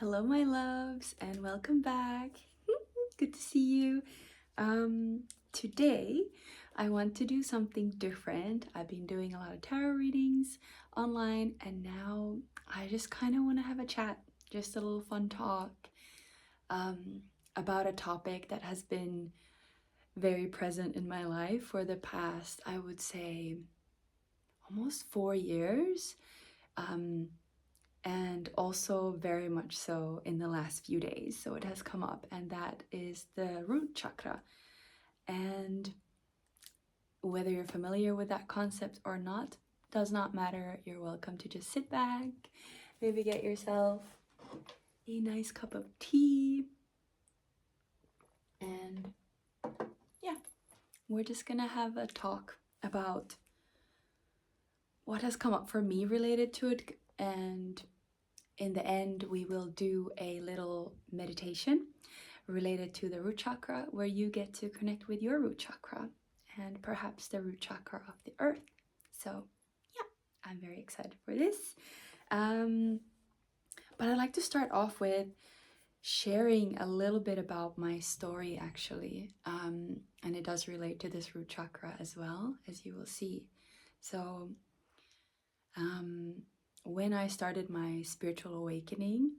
Hello, my loves, and welcome back. Good to see you. Today, I want to do something different. I've been doing a lot of tarot readings online, and now I just kind of want to have a chat, just a little fun talk about a topic that has been very present in my life for the past, I would say, almost 4 years. And also very much so in the last few days. So it has come up, and that is the root chakra. And whether you're familiar with that concept or not, does not matter. You're welcome to just sit back, maybe get yourself a nice cup of tea, and yeah, we're just gonna have a talk about what has come up for me related to it, and in the end, we will do a little meditation related to the root chakra where you get to connect with your root chakra and perhaps the root chakra of the earth. So yeah, I'm very excited for this. But I'd like to start off with sharing a little bit about my story actually. And it does relate to this root chakra as well, as you will see. So when I started my spiritual awakening,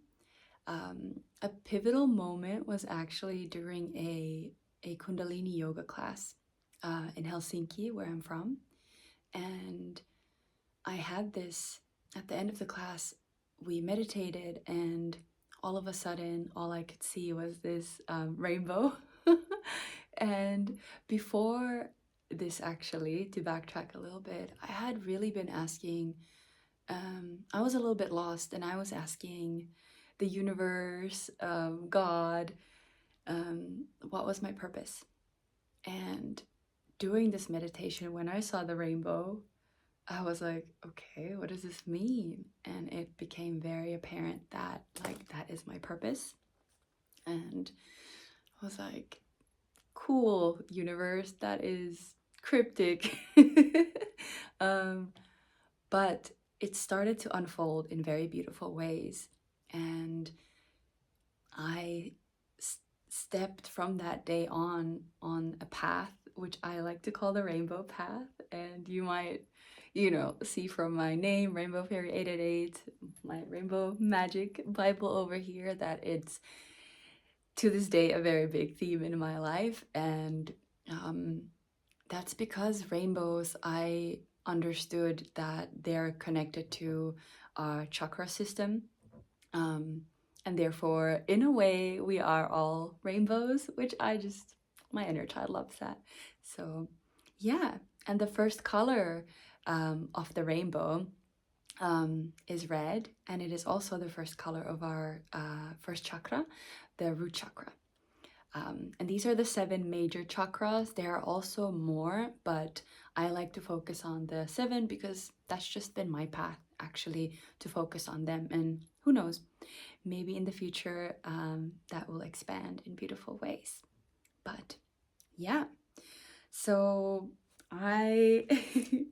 a pivotal moment was actually during a Kundalini yoga class in Helsinki, where I'm from. And I had this, at the end of the class, we meditated, and all of a sudden, all I could see was this rainbow. And before this, actually, to backtrack a little bit, I had really been asking, I was a little bit lost, and I was asking the universe, God, what was my purpose? And doing this meditation, when I saw the rainbow, I was like, okay, what does this mean? And it became very apparent that, like, that is my purpose. And I was like, cool, universe, that is cryptic. But it started to unfold in very beautiful ways. And I stepped from that day on a path which I like to call the rainbow path. And you might, see from my name, Rainbow Fairy 888, my rainbow magic Bible over here, that it's to this day a very big theme in my life. And that's because rainbows, I understood that they're connected to our chakra system. And therefore, in a way, we are all rainbows, which my inner child loves that. So yeah, and the first color of the rainbow is red, and it is also the first color of our first chakra, the root chakra. And these are the 7 major chakras. There are also more, but I like to focus on the 7 because that's just been my path, actually, to focus on them. And who knows, maybe in the future that will expand in beautiful ways. But yeah, so I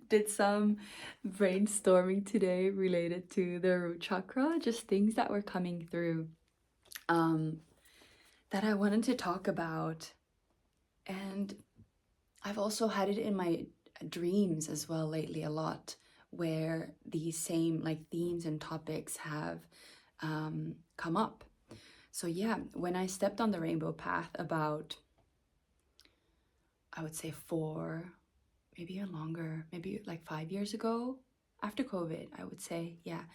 did some brainstorming today related to the root chakra, just things that were coming through that I wanted to talk about. And I've also had it in my dreams as well lately a lot, where these same themes and topics have come up. So yeah, when I stepped on the rainbow path about, I would say 4, maybe even longer, maybe 5 years ago, after COVID, I would say, yeah.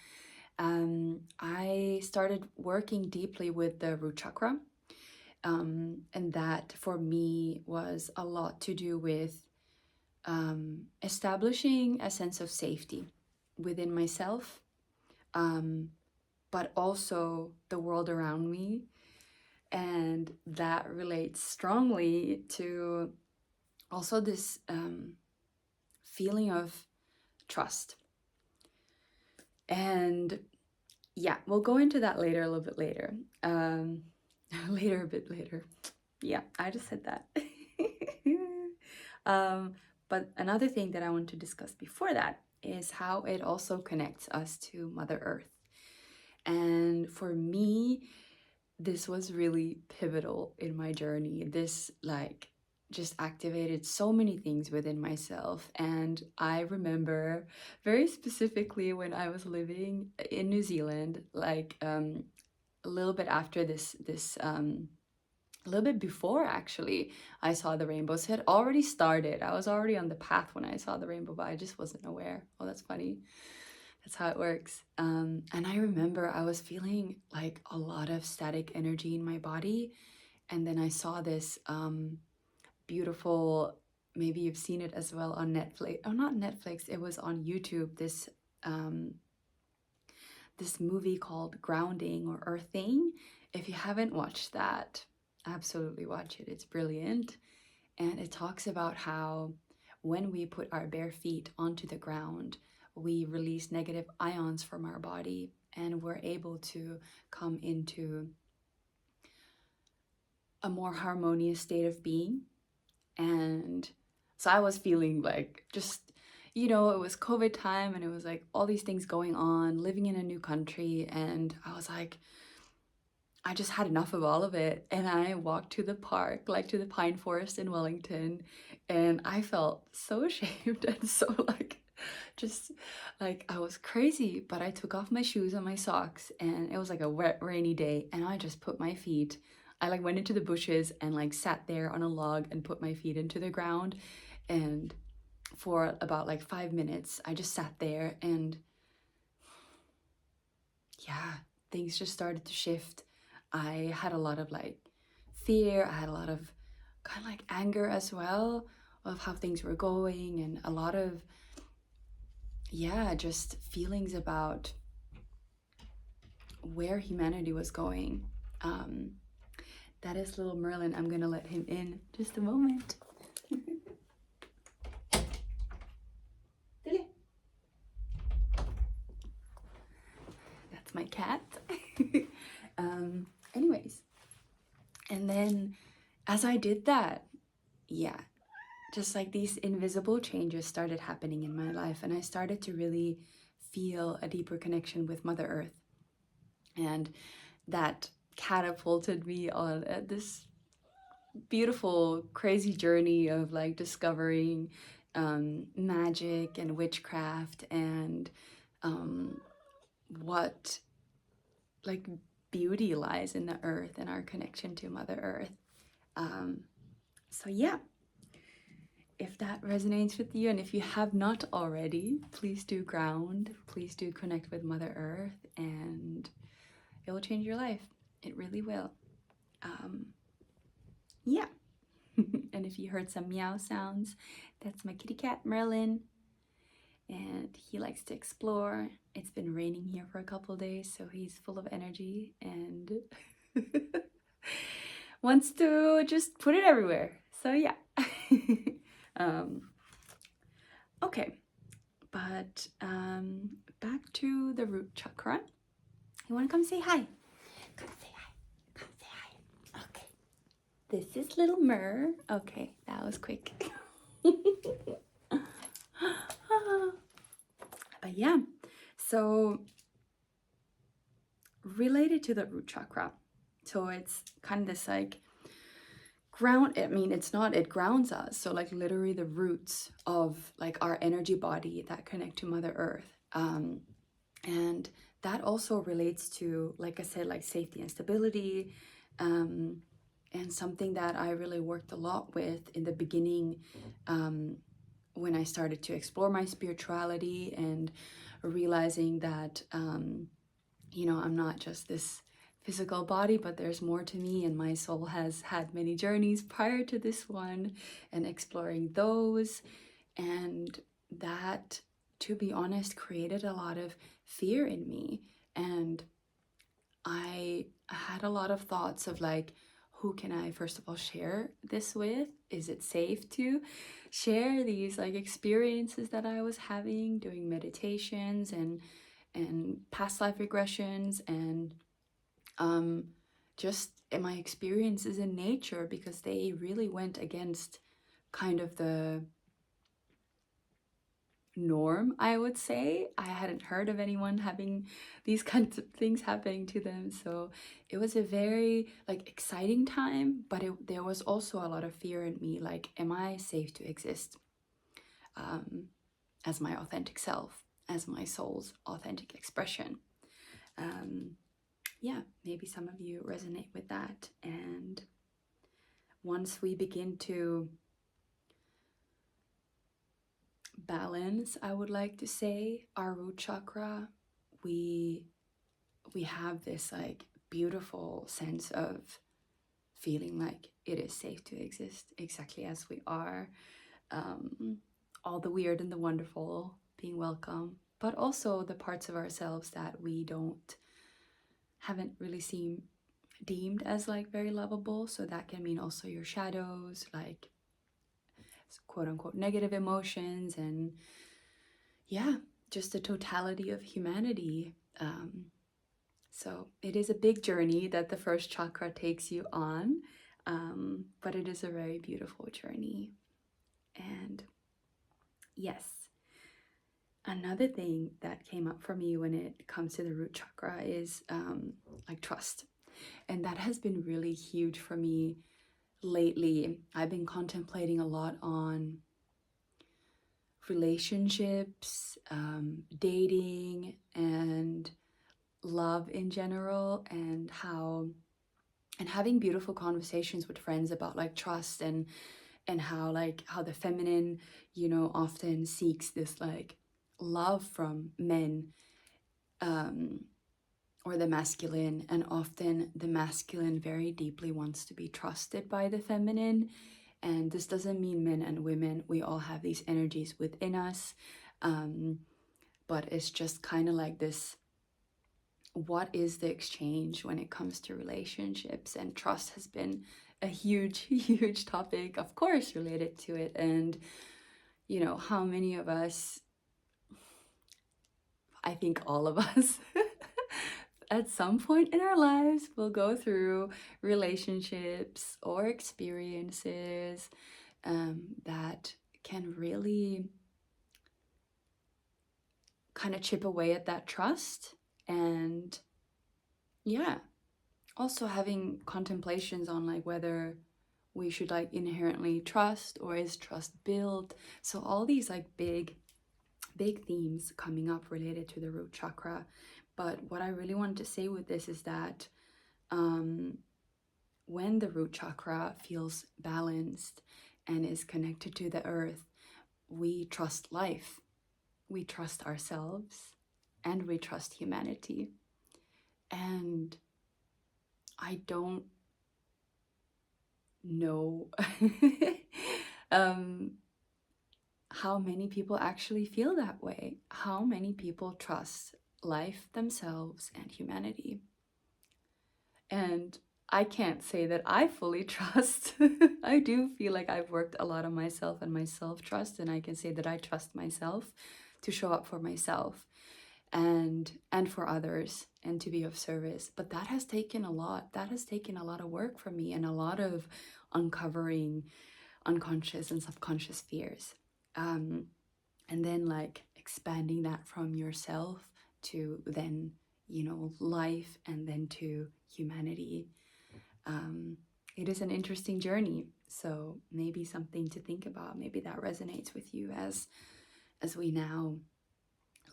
I started working deeply with the root chakra. And that for me was a lot to do with establishing a sense of safety within myself, but also the world around me. And that relates strongly to also this feeling of trust. And yeah, we'll go into that later, a little bit later. A bit later. Yeah, I just said that. But another thing that I want to discuss before that is how it also connects us to Mother Earth. And for me, this was really pivotal in my journey. This like just activated so many things within myself. And I remember very specifically when I was living in New Zealand, like a little bit after this a little bit before actually I saw the rainbows. It had already started. I was already on the path when I saw the rainbow, but I just wasn't aware. Oh, that's funny. That's how it works. And I remember I was feeling like a lot of static energy in my body. And then I saw this beautiful, maybe you've seen it as well on Netflix. Oh, not Netflix. It was on YouTube. This movie called Grounding or Earthing. If you haven't watched that, absolutely watch it. It's brilliant. And it talks about how when we put our bare feet onto the ground, we release negative ions from our body and we're able to come into a more harmonious state of being. And so I was feeling like just, you know, it was COVID time and it was like all these things going on, living in a new country. And I was like, I just had enough of all of it. And I walked to the park, like to the pine forest in Wellington. And I felt so ashamed and so like, just like I was crazy. But I took off my shoes and my socks and it was like a wet, rainy day. And I just put my feet, I like went into the bushes and like sat there on a log and put my feet into the ground. And for about like 5 minutes, I just sat there and yeah, things just started to shift. I had a lot of like fear. I had a lot of kind of like anger as well of how things were going and a lot of, yeah, just feelings about where humanity was going. That is little Merlin. I'm gonna let him in just a moment. That's my cat. Anyways, and then as I did that, yeah, just like these invisible changes started happening in my life, and I started to really feel a deeper connection with Mother Earth. And that catapulted me on this beautiful, crazy journey of like discovering magic and witchcraft and what like beauty lies in the earth and our connection to Mother Earth. So yeah, if that resonates with you and if you have not already, please do ground, please do connect with Mother Earth, and it will change your life. It really will. Yeah. And if you heard some meow sounds, that's my kitty cat Merlin, and he likes to explore. It's been raining here for a couple days, so he's full of energy and wants to just put it everywhere. So yeah. Okay, but back to the root chakra. You want to come say hi? Come say hi. Come say hi. Okay. This is little Mer. Okay, that was quick. But yeah, so related to the root chakra. So it's kind of this like ground, I mean, it's not, it grounds us. So like literally the roots of like our energy body that connect to Mother Earth. And that also relates to, like I said, like safety and stability. And something that I really worked a lot with in the beginning, when I started to explore my spirituality and realizing that, you know, I'm not just this physical body, but there's more to me, and my soul has had many journeys prior to this one, and exploring those. And that, to be honest, created a lot of fear in me. And I had a lot of thoughts of like, who can I first of all share this with? Is it safe to share these like experiences that I was having doing meditations and past life regressions and just in my experiences in nature, because they really went against kind of the norm, I would say. I hadn't heard of anyone having these kinds of things happening to them. So it was a very like exciting time, but there was also a lot of fear in me. Like, am I safe to exist um, as my authentic self, as my soul's authentic expression? Yeah, maybe some of you resonate with that. And once we begin to balance, I would like to say, our root chakra, we have this like beautiful sense of feeling like it is safe to exist exactly as we are. All the weird and the wonderful being welcome, but also the parts of ourselves that we haven't really seen deemed as like very lovable. So that can mean also your shadows, like quote unquote negative emotions, and yeah, just the totality of humanity. So it is a big journey that the first chakra takes you on, but it is a very beautiful journey. And yes, another thing that came up for me when it comes to the root chakra is like trust. And that has been really huge for me lately. I've been contemplating a lot on relationships, dating, and love in general, and having beautiful conversations with friends about like trust, and how the feminine, often seeks this like love from men, or the masculine, and often the masculine very deeply wants to be trusted by the feminine. And this doesn't mean men and women, we all have these energies within us, but it's just kind of like this, what is the exchange when it comes to relationships? And trust has been a huge huge topic, of course, related to it. And how many of us, I think all of us at some point in our lives will go through relationships or experiences that can really kind of chip away at that trust. And yeah, also having contemplations on like whether we should like inherently trust, or is trust built. So all these like big themes coming up related to the root chakra. But what I really wanted to say with this is that when the root chakra feels balanced and is connected to the earth, we trust life, we trust ourselves, and we trust humanity. And I don't know how many people actually feel that way, how many people trust life, themselves, and humanity. And I can't say that I fully trust. I do feel like I've worked a lot on myself and my self-trust, and I can say that I trust myself to show up for myself and for others, and to be of service. But that has taken a lot. That has taken a lot of work for me, and a lot of uncovering unconscious and subconscious fears. And then like expanding that from yourself to then, life, and then to humanity. It is an interesting journey. So maybe something to think about. Maybe that resonates with you as we now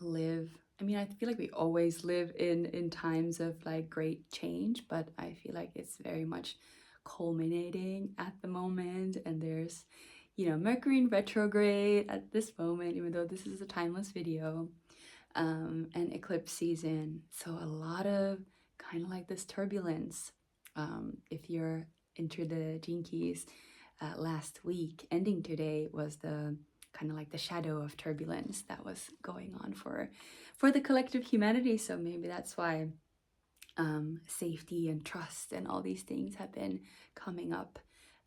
live. I mean, I feel like we always live in times of like great change, but I feel like it's very much culminating at the moment. And there's, Mercury in retrograde at this moment, even though this is a timeless video, and eclipse season. So a lot of kind of like this turbulence. If you're into the Gene Keys, last week, ending today, was the kind of like the shadow of turbulence that was going on for the collective humanity. So maybe that's why safety and trust and all these things have been coming up,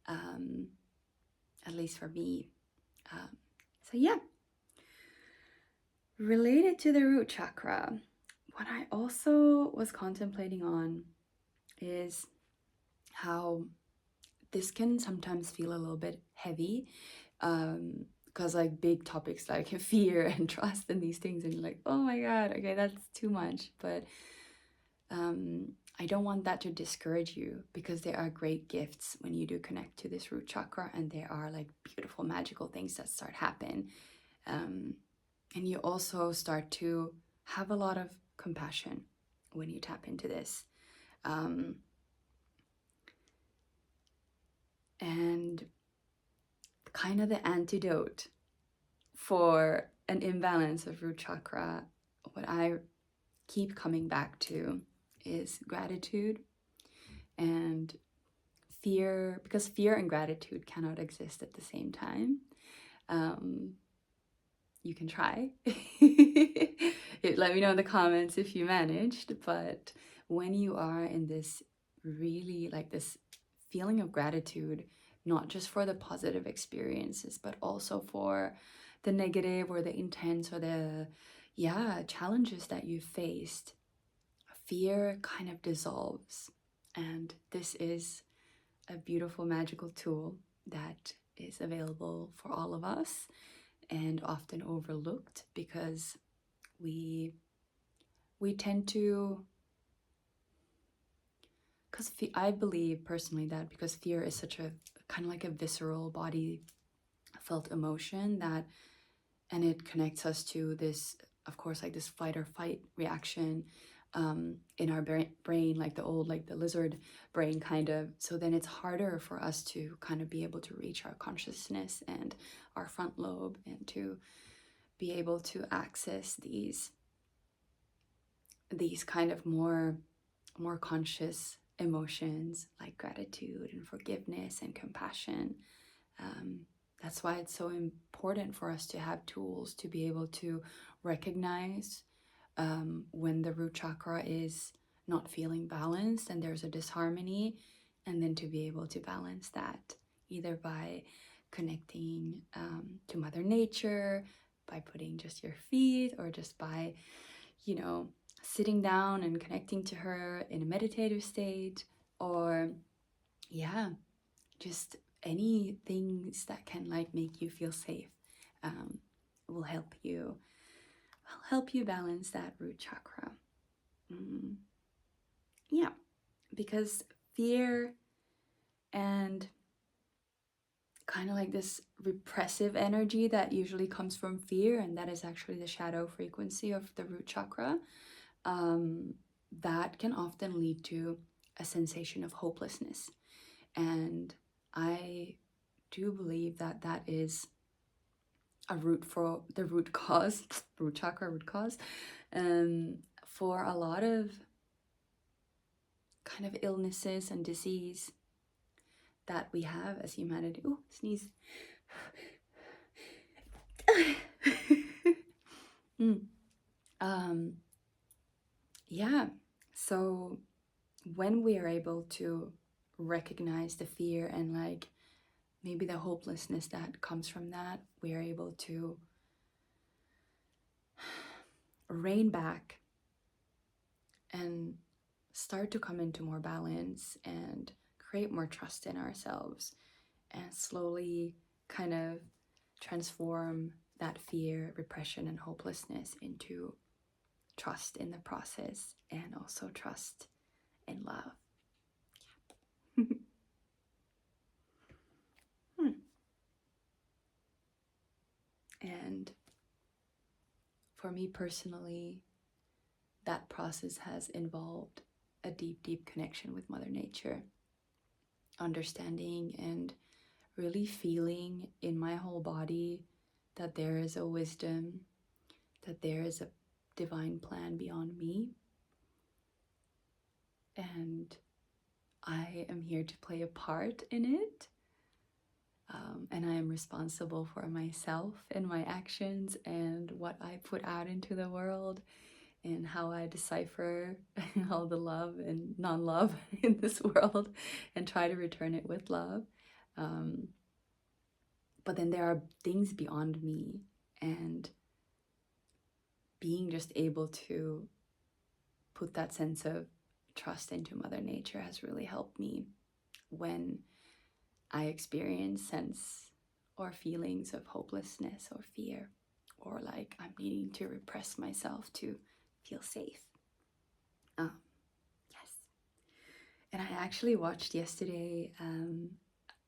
at least for me. So yeah, related to the root chakra, what I also was contemplating on is how this can sometimes feel a little bit heavy, because like big topics like fear and trust and these things, and you're like, oh my god, okay, that's too much. But I don't want that to discourage you, because there are great gifts when you do connect to this root chakra, and there are like beautiful magical things that start happen. And you also start to have a lot of compassion when you tap into this. And kind of the antidote for an imbalance of root chakra, what I keep coming back to is gratitude and fear, because fear and gratitude cannot exist at the same time. You can try. Let me know in the comments if you managed. But when you are in this really like this feeling of gratitude, not just for the positive experiences, but also for the negative or the intense or the challenges that you faced, fear kind of dissolves. And this is a beautiful magical tool that is available for all of us, and often overlooked, because we tend to, because I believe personally that because fear is such a kind of like a visceral body felt emotion, that, and it connects us to this, of course, like this fight or fight reaction in our brain, like the old, like the lizard brain kind of. So then it's harder for us to kind of be able to reach our consciousness and our front lobe, and to be able to access these kind of more conscious emotions like gratitude and forgiveness and compassion. That's why it's so important for us to have tools to be able to recognize when the root chakra is not feeling balanced and there's a disharmony, and then to be able to balance that, either by connecting to Mother Nature, by putting just your feet, or just by, sitting down and connecting to her in a meditative state, or just any things that can like make you feel safe will help you balance that root chakra. Because fear and kind of like this repressive energy that usually comes from fear, and that is actually the shadow frequency of the root chakra, that can often lead to a sensation of hopelessness. And I do believe that that is a root for the root cause, root chakra root cause, for a lot of kind of illnesses and disease that we have as humanity. Ooh, sneeze. So when we are able to recognize the fear and like maybe the hopelessness that comes from that, we are able to rein back and start to come into more balance and create more trust in ourselves, and slowly kind of transform that fear, repression, and hopelessness into trust in the process, and also trust in love. And for me personally, that process has involved a deep, deep connection with Mother Nature, understanding and really feeling in my whole body that there is a wisdom, that there is a divine plan beyond me, and I am here to play a part in it. And I am responsible for myself and my actions and what I put out into the world, and how I decipher all the love and non-love in this world and try to return it with love. But then there are things beyond me, and being just able to put that sense of trust into Mother Nature has really helped me when I experience sense or feelings of hopelessness or fear, or like I'm needing to repress myself to feel safe. Yes. And I actually watched yesterday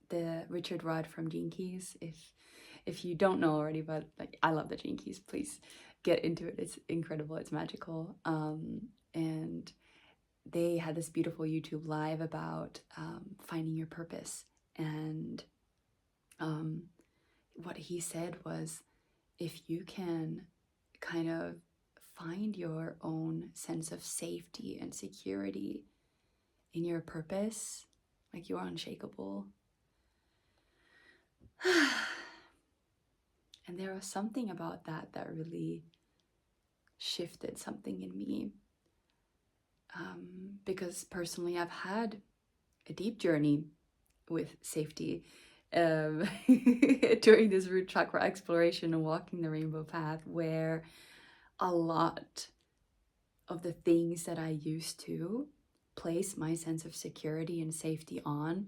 the Richard Rudd from Gene Keys. If you don't know already, but like I love the Gene Keys, please get into it. It's incredible. It's magical. And they had this beautiful YouTube live about finding your purpose. And what he said was, if you can kind of find your own sense of safety and security in your purpose, like you are unshakable. And there was something about that that really shifted something in me. Because personally, I've had a deep journey with safety during this root chakra exploration and walking the rainbow path, where a lot of the things that I used to place my sense of security and safety on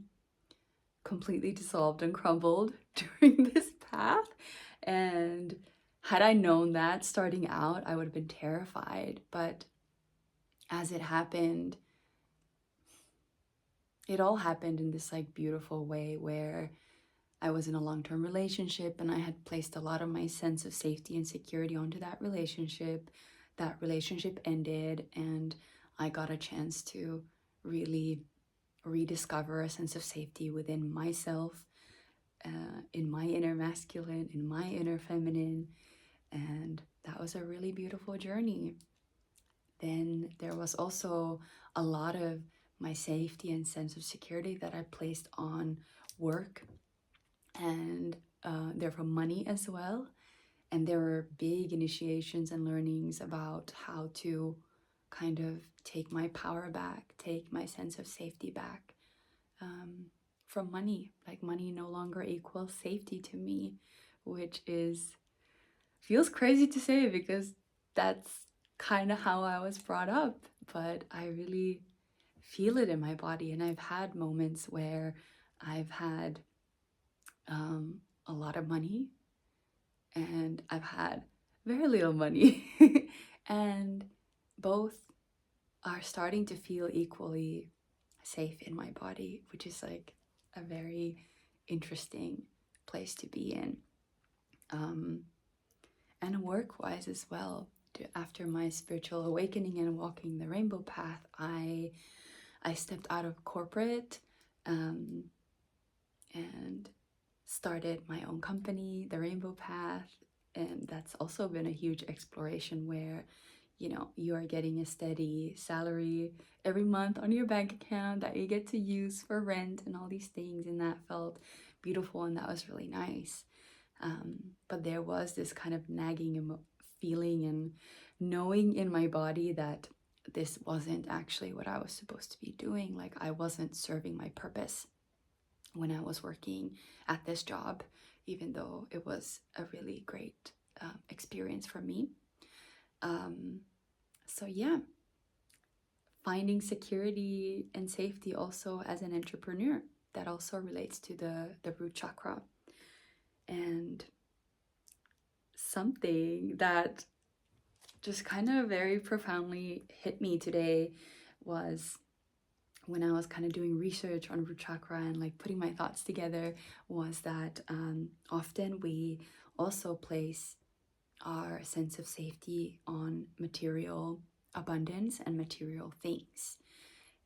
completely dissolved and crumbled during this path. And had I known that starting out, I would have been terrified. But as it happened, it all happened in this like beautiful way where I was in a long-term relationship and I had placed a lot of my sense of safety and security onto that relationship. That relationship ended and I got a chance to really rediscover a sense of safety within myself, in my inner masculine, in my inner feminine. And that was a really beautiful journey. Then there was also a lot of my safety and sense of security that I placed on work and therefore money as well. And there were big initiations and learnings about how to kind of take my power back, take my sense of safety back from money. Like money no longer equals safety to me, which feels crazy to say because that's kind of how I was brought up. But I really feel it in my body. And I've had moments where I've had a lot of money and I've had very little money. And both are starting to feel equally safe in my body, which is like a very interesting place to be in. And work-wise as well. After my spiritual awakening and walking the rainbow path, I stepped out of corporate and started my own company, the Rainbow Path. And that's also been a huge exploration where, you know, you are getting a steady salary every month on your bank account that you get to use for rent and all these things. And that felt beautiful and that was really nice. But there was this kind of nagging feeling and knowing in my body that this wasn't actually what I was supposed to be doing. Like I wasn't serving my purpose when I was working at this job, even though it was a really great experience for me. So yeah, finding security and safety also as an entrepreneur, that also relates to the root chakra. And something that just kind of very profoundly hit me today was when I was kind of doing research on root chakra and like putting my thoughts together, was that often we also place our sense of safety on material abundance and material things.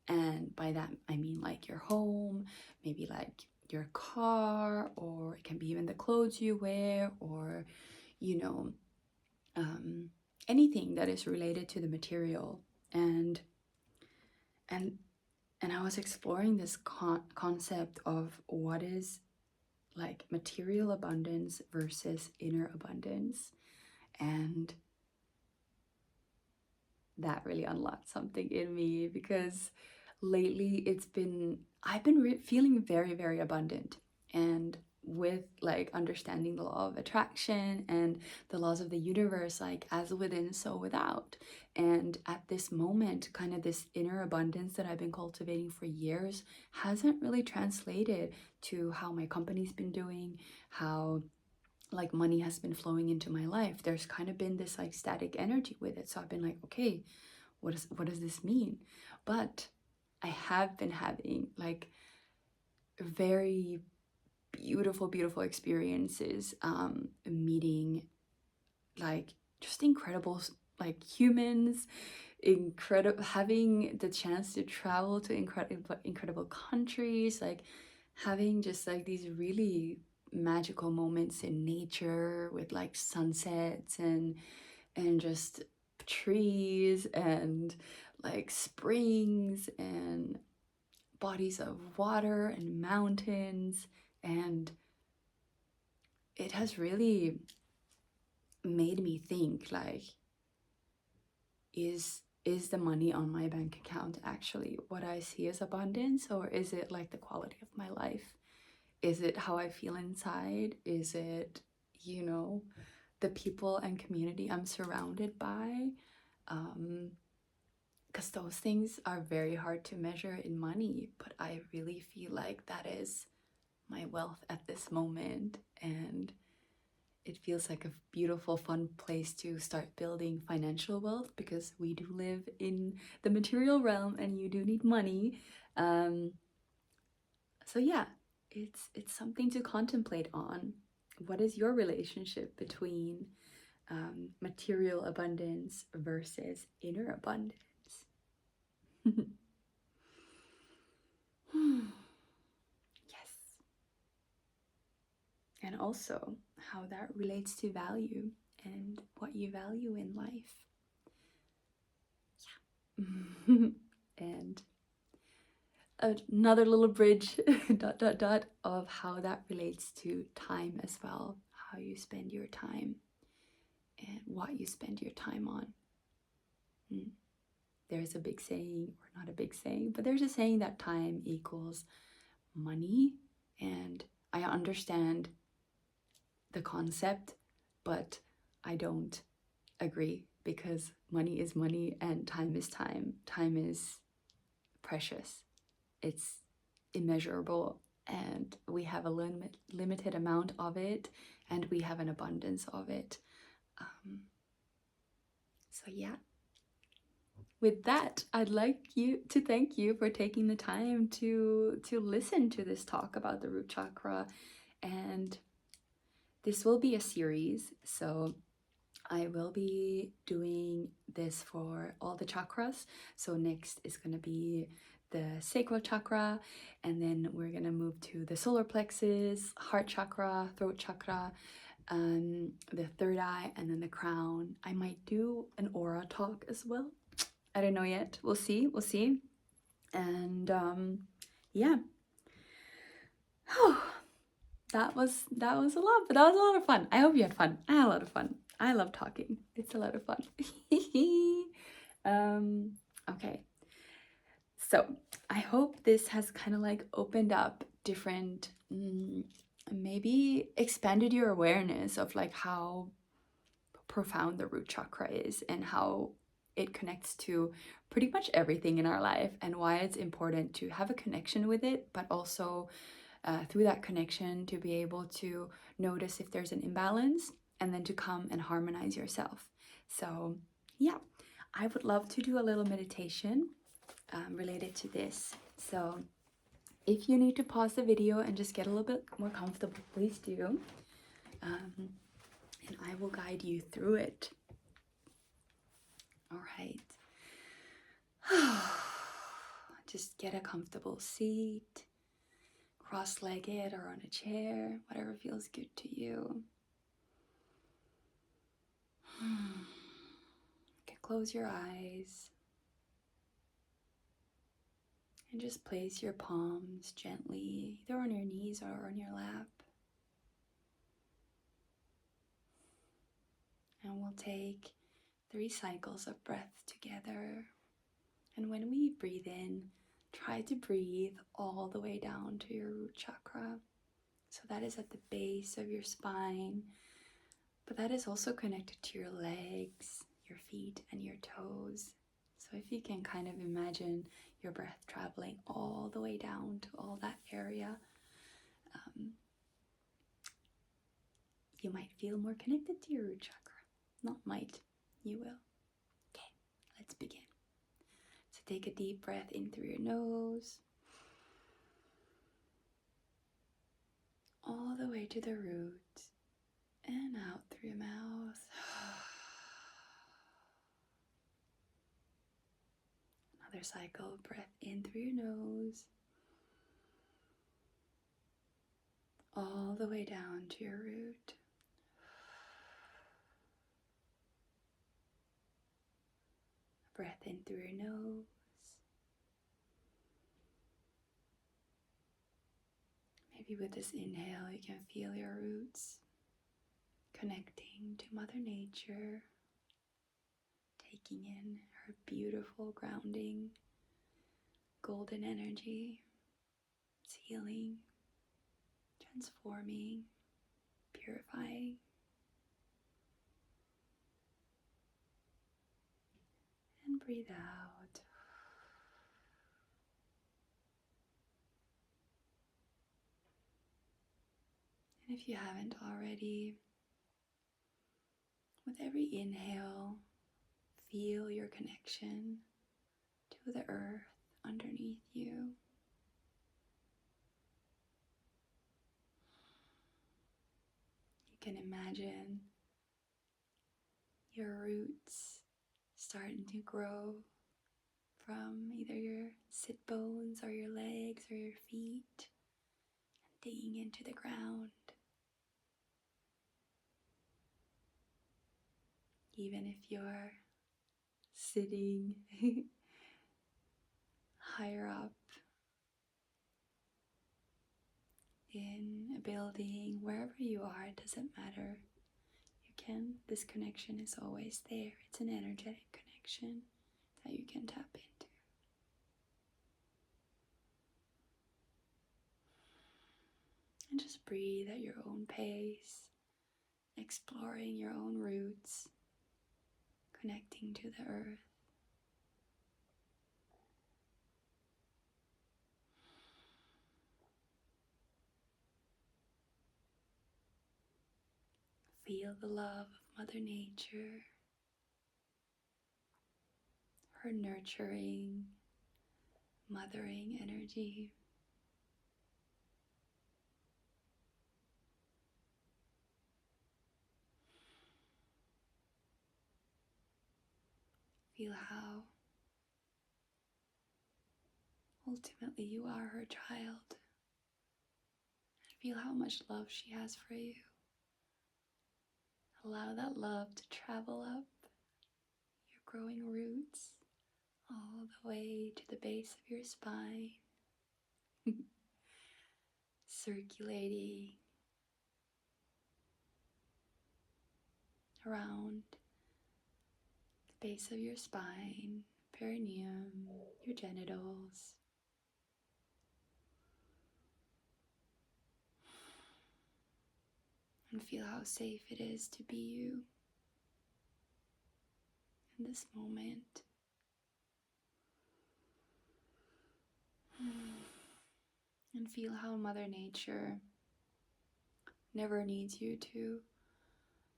And by that, I mean like your home, maybe like your car, or it can be even the clothes you wear, or, you know, anything that is related to the material. And I was exploring this concept of what is like material abundance versus inner abundance. And that really unlocked something in me because lately I've been feeling very, very abundant. And with like understanding the law of attraction and the laws of the universe, like as within so without. And at this moment, kind of this inner abundance that I've been cultivating for years hasn't really translated to how my company's been doing, how like money has been flowing into my life. There's kind of been this like static energy with it. So I've been like, okay, what does this mean? But I have been having like very beautiful experiences, meeting like just incredible like humans, incredible, having the chance to travel to incredible countries, like having just like these really magical moments in nature with like sunsets and just trees and like springs and bodies of water and mountains. And it has really made me think like, is the money on my bank account actually what I see as abundance, or is it like the quality of my life? Is it how I feel inside? Is it, you know, the people and community I'm surrounded by? Because those things are very hard to measure in money, but I really feel like that is my wealth at this moment. And it feels like a beautiful, fun place to start building financial wealth, because we do live in the material realm and you do need money. So yeah, it's something to contemplate on. What is your relationship between material abundance versus inner abundance? Yes. And also how that relates to value and what you value in life. Yeah. And another little bridge of how that relates to time as well, how you spend your time and what you spend your time on. There's a big saying, or not a big saying, but there's a saying that time equals money. And I understand the concept, but I don't agree, because money is money and time is time. Time is precious. It's immeasurable, and we have a limited amount of it, and we have an abundance of it. So yeah. With that, I'd like to thank you for taking the time to listen to this talk about the root chakra. And this will be a series, so I will be doing this for all the chakras. So next is going to be the sacral chakra, and then we're going to move to the solar plexus, heart chakra, throat chakra, the third eye, and then the crown. I might do an aura talk as well. I don't know yet. We'll see. And yeah. That was a lot, but that was a lot of fun. I hope you had fun. I had a lot of fun. I love talking. It's a lot of fun. Okay. So I hope this has kind of like opened up different, maybe expanded your awareness of like how profound the root chakra is and how it connects to pretty much everything in our life, and why it's important to have a connection with it, but also through that connection to be able to notice if there's an imbalance, and then to come and harmonize yourself. So yeah, I would love to do a little meditation related to this. So if you need to pause the video and just get a little bit more comfortable, please do. And I will guide you through it. All right. Just get a comfortable seat, cross-legged or on a chair, whatever feels good to you. You can close your eyes and just place your palms gently, either on your knees or on your lap. And we'll take 3 cycles of breath together. And when we breathe in, try to breathe all the way down to your root chakra. So that is at the base of your spine, but that is also connected to your legs, your feet, and your toes. So if you can kind of imagine your breath traveling all the way down to all that area, you might feel more connected to your root chakra. Not might, you will. Okay, let's begin. So take a deep breath in through your nose, all the way to the root, and out through your mouth. Another cycle, breath in through your nose, all the way down to your root. Breath in through your nose. Maybe with this inhale, you can feel your roots connecting to Mother Nature, taking in her beautiful, grounding, golden energy. It's healing, transforming, purifying. And breathe out. And if you haven't already, with every inhale, feel your connection to the earth underneath you. You can imagine your roots starting to grow from either your sit bones or your legs or your feet and digging into the ground. Even if you're sitting higher up in a building, wherever you are, it doesn't matter. This connection is always there. It's an energetic connection that you can tap into. And just breathe at your own pace, exploring your own roots, connecting to the earth. Feel the love of Mother Nature, her nurturing, mothering energy. Feel how ultimately you are her child. Feel how much love she has for you. Allow that love to travel up your growing roots all the way to the base of your spine, circulating around the base of your spine, perineum, your genitals. And feel how safe it is to be you in this moment. And feel how Mother Nature never needs you to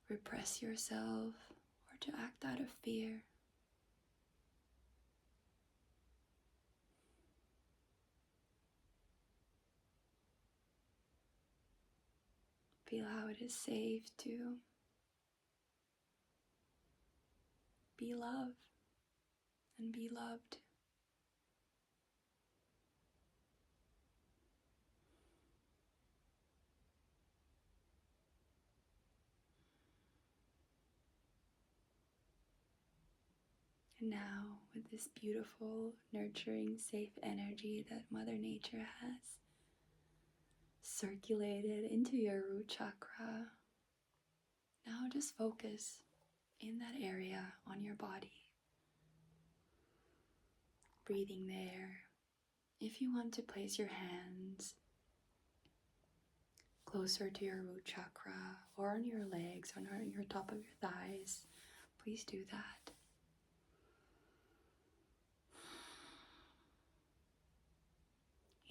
repress yourself or to act out of fear. Feel how it is safe to be loved and be loved. And now, with this beautiful, nurturing, safe energy that Mother Nature has circulated into your root chakra, now just focus in that area on your body. Breathing there. If you want to place your hands closer to your root chakra, or on your legs, or on your top of your thighs, please do that.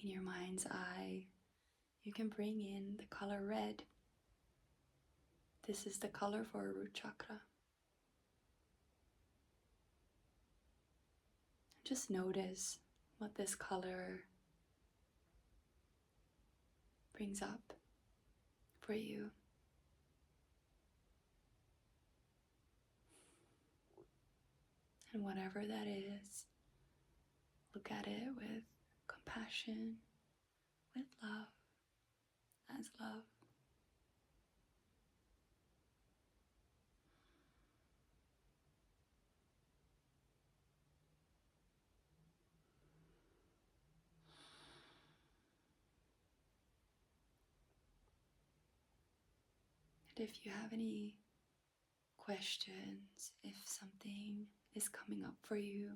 In your mind's eye, you can bring in the color red. This is the color for a root chakra. Just notice what this color brings up for you. And whatever that is, look at it with compassion, with love, as love. And if you have any questions, if something is coming up for you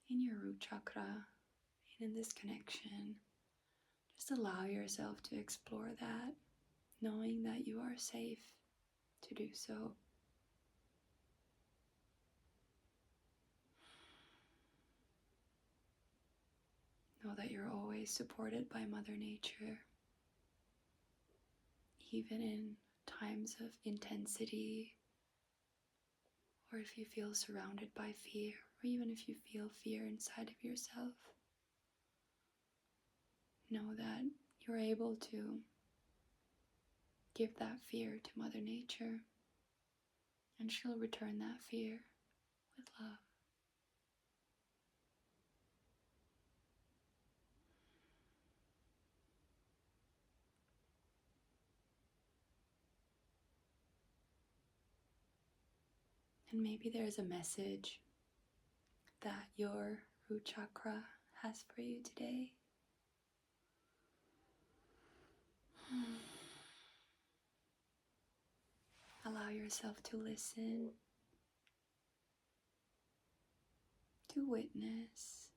in your root chakra and in this connection, just allow yourself to explore that, knowing that you are safe to do so. Know that you're always supported by Mother Nature, even in times of intensity, or if you feel surrounded by fear, or even if you feel fear inside of yourself. Know that you're able to give that fear to Mother Nature, and she'll return that fear with love. And maybe there's a message that your root chakra has for you today. Allow yourself to listen, to witness,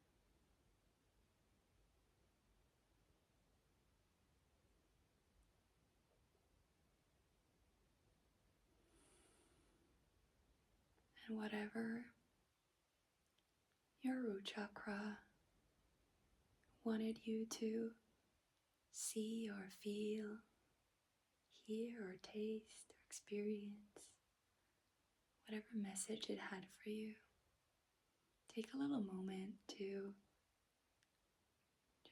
and whatever your root chakra wanted you to see or feel, hear or taste or experience, whatever message it had for you, take a little moment to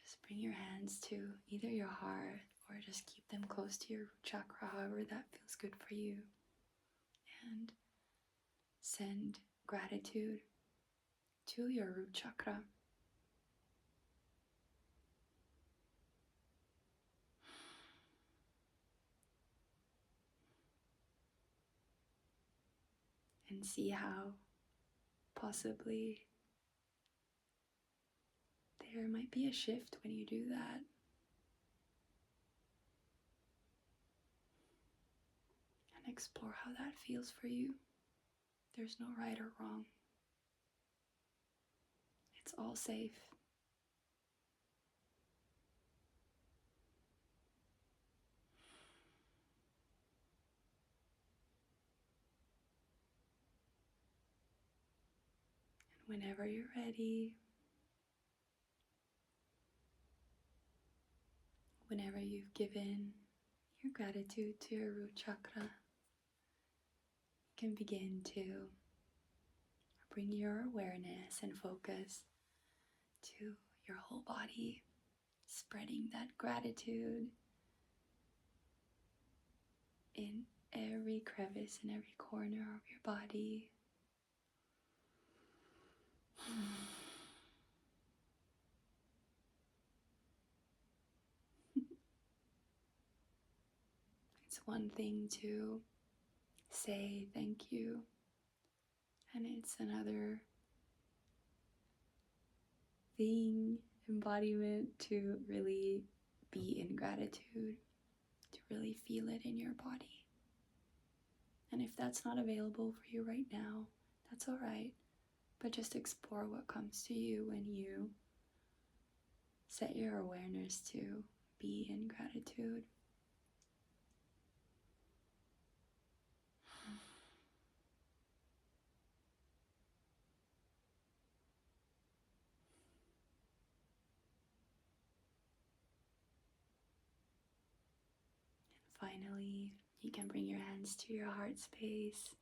just bring your hands to either your heart or just keep them close to your root chakra, however that feels good for you, and send gratitude to your root chakra. And see how possibly there might be a shift when you do that. And explore how that feels for you. There's no right or wrong. It's all safe. And whenever you're ready, whenever you've given your gratitude to your root chakra, you can begin to bring your awareness and focus to your whole body, spreading that gratitude in every crevice and every corner of your body. It's one thing to say thank you, and it's another thing, embodiment, to really be in gratitude, to really feel it in your body. And if that's not available for you right now, that's all right, but just explore what comes to you when you set your awareness to be in gratitude. finally, you can bring your hands to your heart space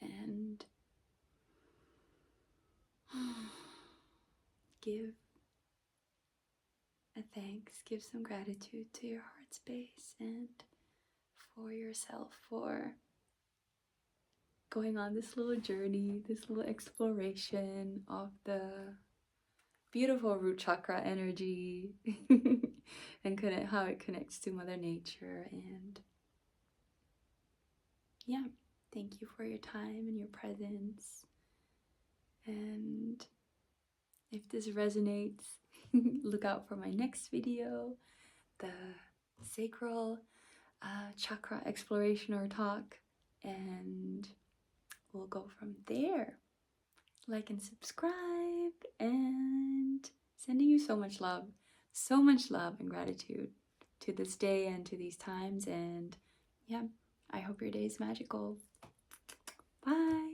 and give a thanks, give some gratitude to your heart space and for yourself for going on this little journey, this little exploration of the beautiful root chakra energy and how it connects to Mother Nature. And yeah, thank you for your time and your presence. And if this resonates, look out for my next video, the sacral chakra exploration or talk, and we'll go from there. Like and subscribe, and sending you so much love and gratitude to this day and to these times. And yeah, I hope your day is magical. Bye.